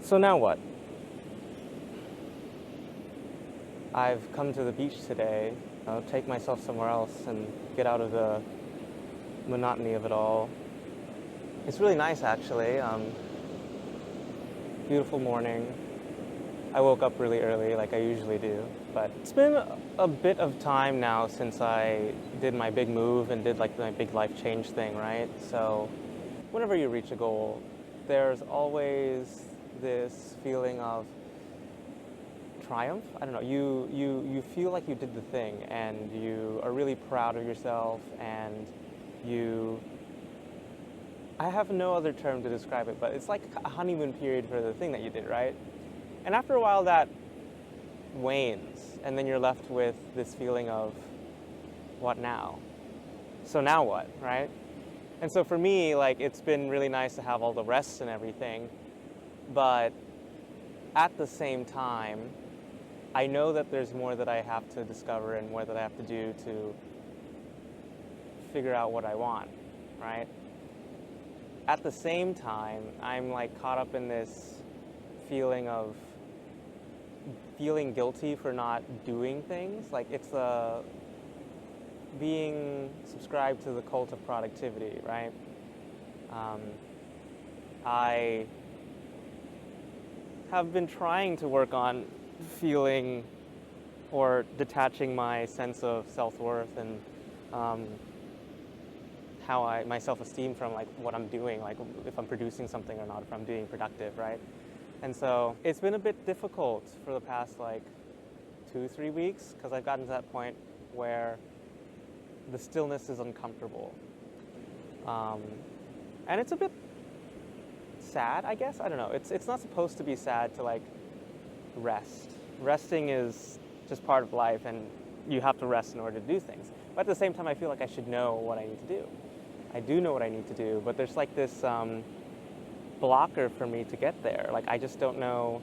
So now what? I've come to the beach today. I'll take myself somewhere else and get out of the monotony of it all. It's really nice, actually. Beautiful morning. I woke up really early, like I usually do. But it's been a bit of time now since I did my big move and did like my big life change thing, right? So whenever you reach a goal, there's always this feeling of triumph. I don't know. You feel like you did the thing, and you are really proud of yourself, and you. I have no other term to describe it, but it's like a honeymoon period for the thing that you did, right? And after a while, that wanes, and then you're left with this feeling of, what now? So now what, right? And so for me, like, it's been really nice to have all the rest and everything, but at the same time, I know that there's more that I have to discover and more that I have to do to figure out what I want, right? At the same time, I'm like caught up in this feeling of feeling guilty for not doing things. Like it's being subscribed to the cult of productivity, right? I have been trying to work on feeling or detaching my sense of self-worth and my self-esteem from like what I'm doing, like if I'm producing something or not, if I'm being productive, right? And so it's been a bit difficult for the past like 2-3 weeks because I've gotten to that point where the stillness is uncomfortable. And it's a bit sad, I guess. I don't know. It's not supposed to be sad to like rest. Resting is just part of life, and you have to rest in order to do things. But at the same time, I feel like I should know what I need to do. I do know what I need to do, but there's like this blocker for me to get there. Like I just don't know.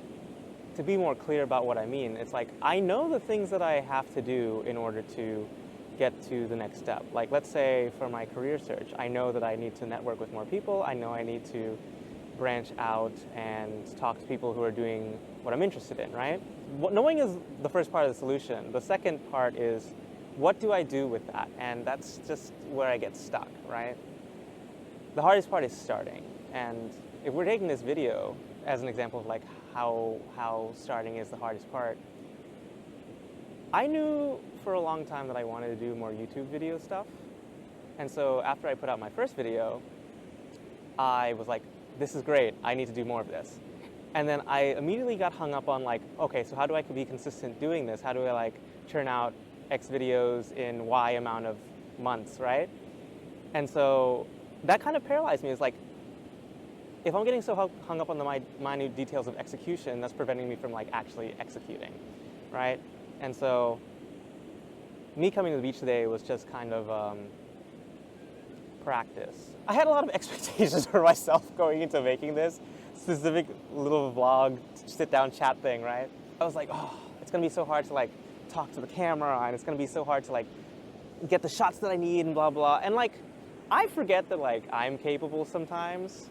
To be more clear about what I mean, it's like I know the things that I have to do in order to get to the next step. Like let's say for my career search, I know that I need to network with more people. I know I need to branch out and talk to people who are doing what I'm interested in, right? Knowing is the first part of the solution. The second part is, what do I do with that? And that's just where I get stuck, right? The hardest part is starting. And if we're taking this video as an example of like how starting is the hardest part, I knew for a long time that I wanted to do more YouTube video stuff. And so after I put out my first video, I was like, this is great, I need to do more of this. And then I immediately got hung up on like, okay, so how do I be consistent doing this? How do I like churn out X videos in Y amount of months, right? And so that kind of paralyzed me. It's like, if I'm getting so hung up on the minute details of execution, that's preventing me from like actually executing, right? And so me coming to the beach today was just kind of practice. I had a lot of expectations for myself going into making this specific little vlog, sit-down chat thing, right? I was like, oh, it's gonna be so hard to like talk to the camera, and it's gonna be so hard to like get the shots that I need and blah, blah. And like, I forget that like I'm capable sometimes,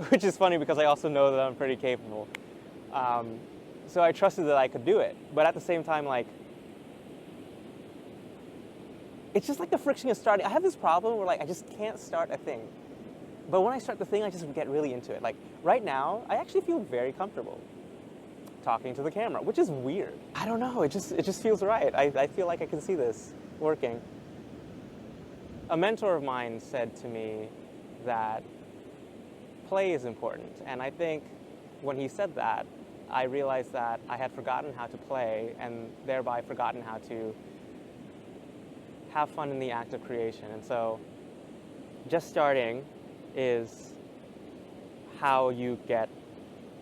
which is funny because I also know that I'm pretty capable. So I trusted that I could do it. But at the same time, like, it's just like the friction of starting. I have this problem where like I just can't start a thing. But when I start the thing, I just get really into it. Like right now, I actually feel very comfortable talking to the camera, which is weird. I don't know, it just feels right. I feel like I can see this working. A mentor of mine said to me that play is important. And I think when he said that, I realized that I had forgotten how to play and thereby forgotten how to have fun in the act of creation. And so just starting is how you get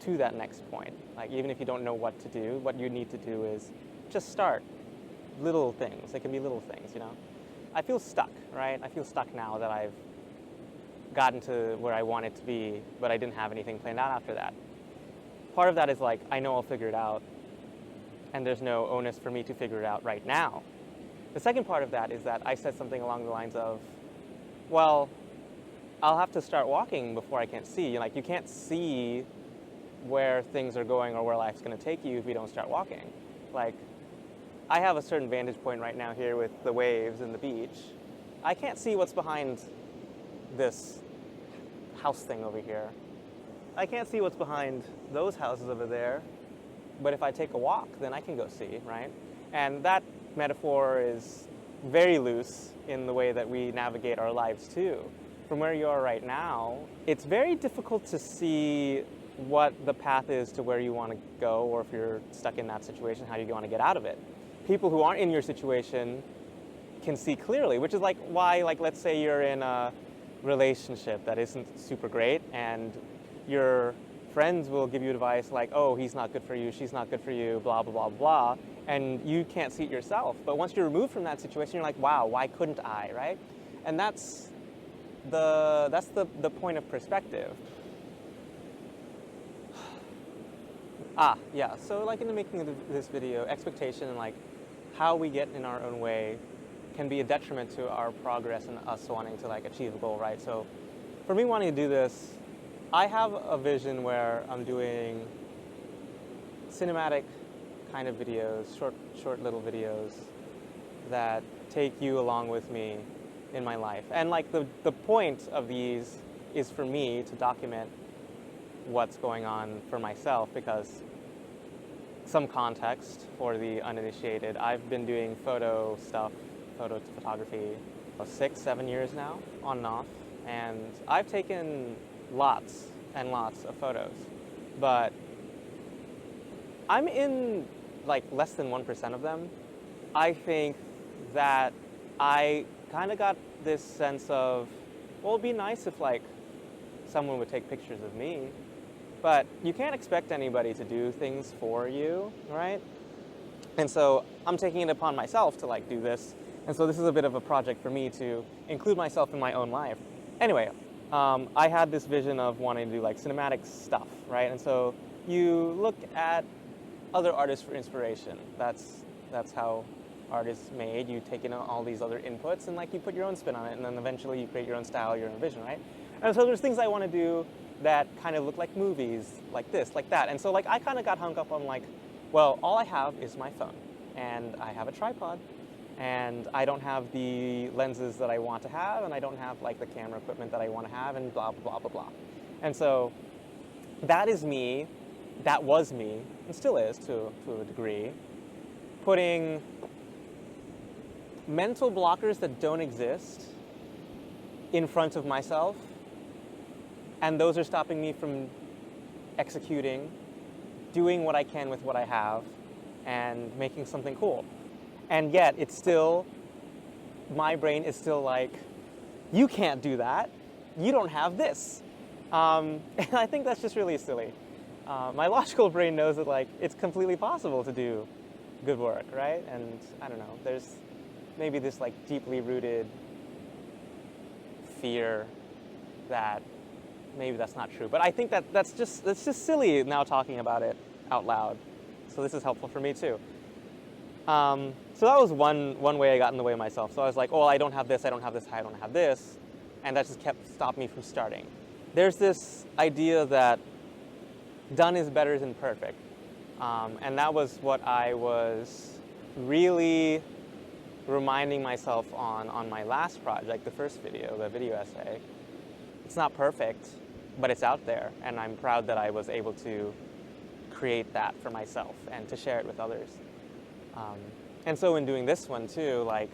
to that next point. Like even if you don't know what to do, what you need to do is just start. Little things, it can be little things, you know? I feel stuck, right? I feel stuck now that I've gotten to where I wanted to be, but I didn't have anything planned out after that. Part of that is like, I know I'll figure it out, and there's no onus for me to figure it out right now. The second part of that is that I said something along the lines of, well, I'll have to start walking before I can't see. Like, you can't see where things are going or where life's going to take you if you don't start walking. Like, I have a certain vantage point right now here with the waves and the beach. I can't see what's behind this house thing over here. I can't see what's behind those houses over there, but if I take a walk, then I can go see, right? And that metaphor is very loose in the way that we navigate our lives too. From where you are right now, it's very difficult to see what the path is to where you want to go, or if you're stuck in that situation, how you want to get out of it. People who aren't in your situation can see clearly, which is like why, like, let's say you're in a relationship that isn't super great, and your friends will give you advice like, oh, he's not good for you, she's not good for you, blah, blah, blah, blah, and you can't see it yourself. But once you're removed from that situation, you're like, wow, why couldn't I, right? And that's the point of perspective. Yeah, so like in the making of this video, expectation and like how we get in our own way can be a detriment to our progress and us wanting to like achieve a goal, right? So for me wanting to do this, I have a vision where I'm doing cinematic kind of videos, short little videos that take you along with me in my life. And like the point of these is for me to document what's going on for myself, because some context for the uninitiated, I've been doing photography 6-7 years now, on and off, and I've taken lots and lots of photos, but I'm in like less than 1% of them. I think that I kind of got this sense of, well, it'd be nice if like someone would take pictures of me, but you can't expect anybody to do things for you, right? And so I'm taking it upon myself to like do this. And so this is a bit of a project for me to include myself in my own life. Anyway, I had this vision of wanting to do like cinematic stuff, right? And so you look at other artists for inspiration. That's how art is made. You take in all these other inputs and like you put your own spin on it, and then eventually you create your own style, your own vision, right? And so there's things I want to do that kind of look like movies, like this, like that. And so like I kind of got hung up on like, well, all I have is my phone, and I have a tripod, and I don't have the lenses that I want to have, and I don't have like the camera equipment that I want to have, and blah, blah, blah, blah, blah. And so that is me, that was me, and still is to a degree, putting mental blockers that don't exist in front of myself, and those are stopping me from executing, doing what I can with what I have, and making something cool. And yet, it's still, my brain is still like, you can't do that. You don't have this. And I think that's just really silly. My logical brain knows that like it's completely possible to do good work, right? And I don't know, there's maybe this like deeply rooted fear that maybe that's not true. But I think that's just silly now talking about it out loud. So this is helpful for me too. So that was one way I got in the way of myself. So I was like, oh, I don't have this, I don't have this, I don't have this. And that just stopped me from starting. There's this idea that done is better than perfect. And that was what I was really reminding myself on my last project, the first video, the video essay. It's not perfect, but it's out there. And I'm proud that I was able to create that for myself and to share it with others. And so in doing this one too, like,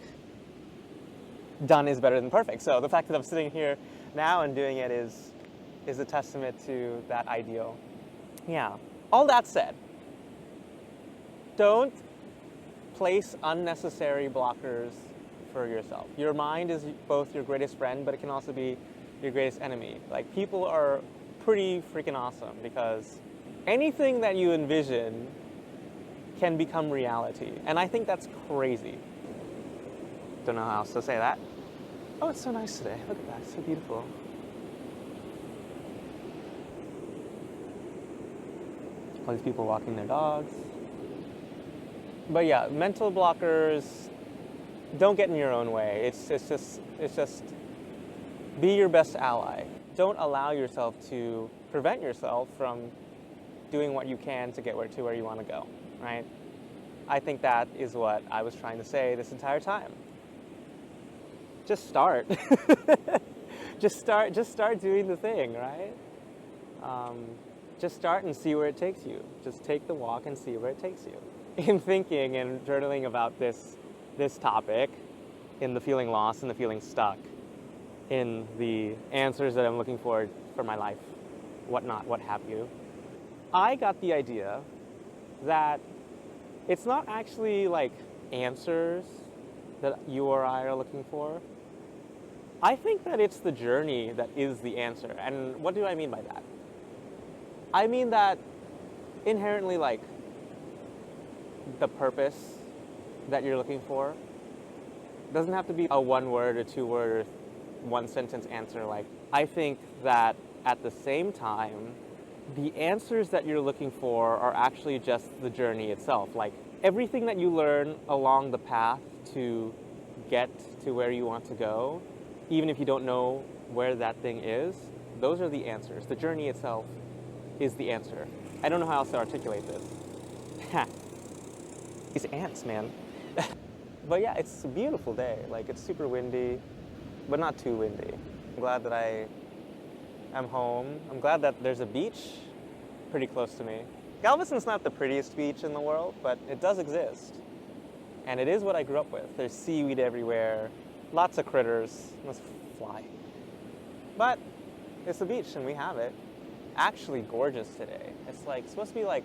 done is better than perfect. So the fact that I'm sitting here now and doing it is a testament to that ideal. Yeah. All that said, don't place unnecessary blockers for yourself. Your mind is both your greatest friend, but it can also be your greatest enemy. Like, people are pretty freaking awesome because anything that you envision can become reality. And I think that's crazy. Don't know how else to say that. Oh, it's so nice today. Look at that, it's so beautiful. All these people walking their dogs. But yeah, mental blockers don't get in your own way. It's just be your best ally. Don't allow yourself to prevent yourself from doing what you can to get to where you want to go, right? I think that is what I was trying to say this entire time. Just start. just start doing the thing, right? Just start and see where it takes you. Just take the walk and see where it takes you. In thinking and journaling about this topic, in the feeling lost and the feeling stuck, in the answers that I'm looking for my life, whatnot, what have you, I got the idea that it's not actually like answers that you or I are looking for. I think that it's the journey that is the answer. And what do I mean by that? I mean that inherently, like, the purpose that you're looking for doesn't have to be a one-word or two-word or one-sentence answer. Like, I think that at the same time, the answers that you're looking for are actually just the journey itself. Like, everything that you learn along the path to get to where you want to go, even if you don't know where that thing is, those are the answers. The journey itself is the answer. I don't know how else to articulate this. These ants, man. But yeah, it's a beautiful day. Like, it's super windy, but not too windy. I'm glad that I am home. I'm glad that there's a beach pretty close to me. Galveston's not the prettiest beach in the world, but it does exist. And it is what I grew up with. There's seaweed everywhere, lots of critters. Let's fly. But it's a beach and we have it. Actually gorgeous today. It's like supposed to be like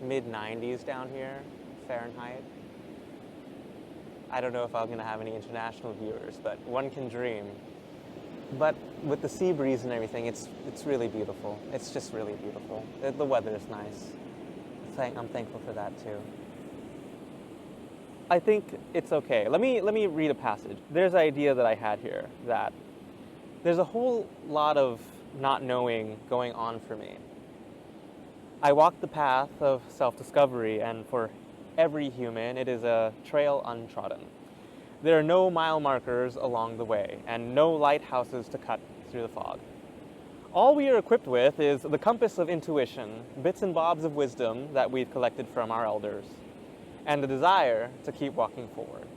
mid-90s down here, Fahrenheit. I don't know if I'm going to have any international viewers, but one can dream. But with the sea breeze and everything, it's really beautiful. It's just really beautiful. The weather is nice. I'm thankful for that too. I think it's okay. Let me read a passage. There's an idea that I had here that there's a whole lot of not knowing going on for me. I walk the path of self-discovery, and for every human, it is a trail untrodden. There are no mile markers along the way, and no lighthouses to cut through the fog. All we are equipped with is the compass of intuition, bits and bobs of wisdom that we've collected from our elders, and the desire to keep walking forward.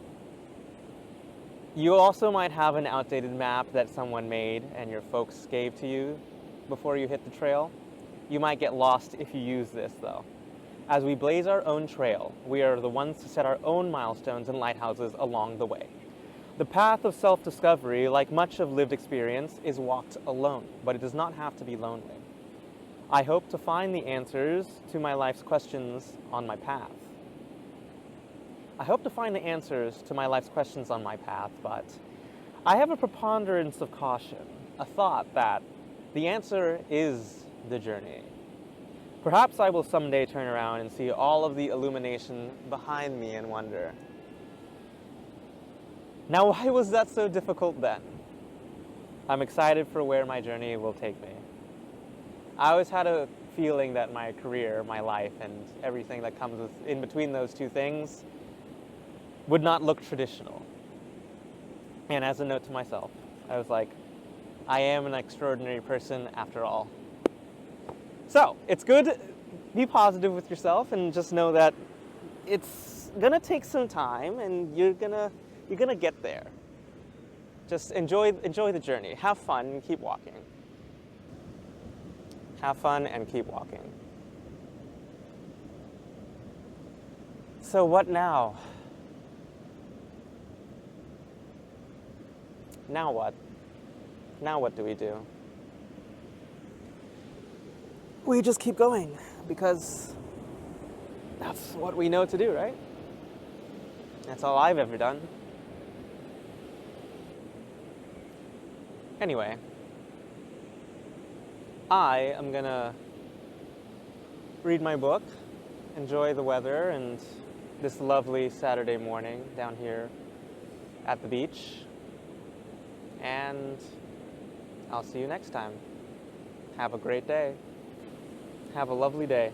You also might have an outdated map that someone made and your folks gave to you before you hit the trail. You might get lost if you use this, though. As we blaze our own trail, we are the ones to set our own milestones and lighthouses along the way. The path of self-discovery, like much of lived experience, is walked alone, but it does not have to be lonely. I hope to find the answers to my life's questions on my path. I hope to find the answers to my life's questions on my path, but I have a preponderance of caution, a thought that the answer is the journey. Perhaps I will someday turn around and see all of the illumination behind me and wonder, now why was that so difficult then? I'm excited for where my journey will take me. I always had a feeling that my career, my life, and everything that comes in between those two things would not look traditional. And as a note to myself, I was like, I am an extraordinary person after all. So, it's good to be positive with yourself and just know that it's gonna take some time and you're gonna get there. Just enjoy the journey. Have fun and keep walking. Have fun and keep walking. So what now? Now what? Now what do we do? We just keep going, because that's what we know to do, right? That's all I've ever done. Anyway, I am gonna read my book, enjoy the weather and this lovely Saturday morning down here at the beach, and I'll see you next time. Have a great day. Have a lovely day.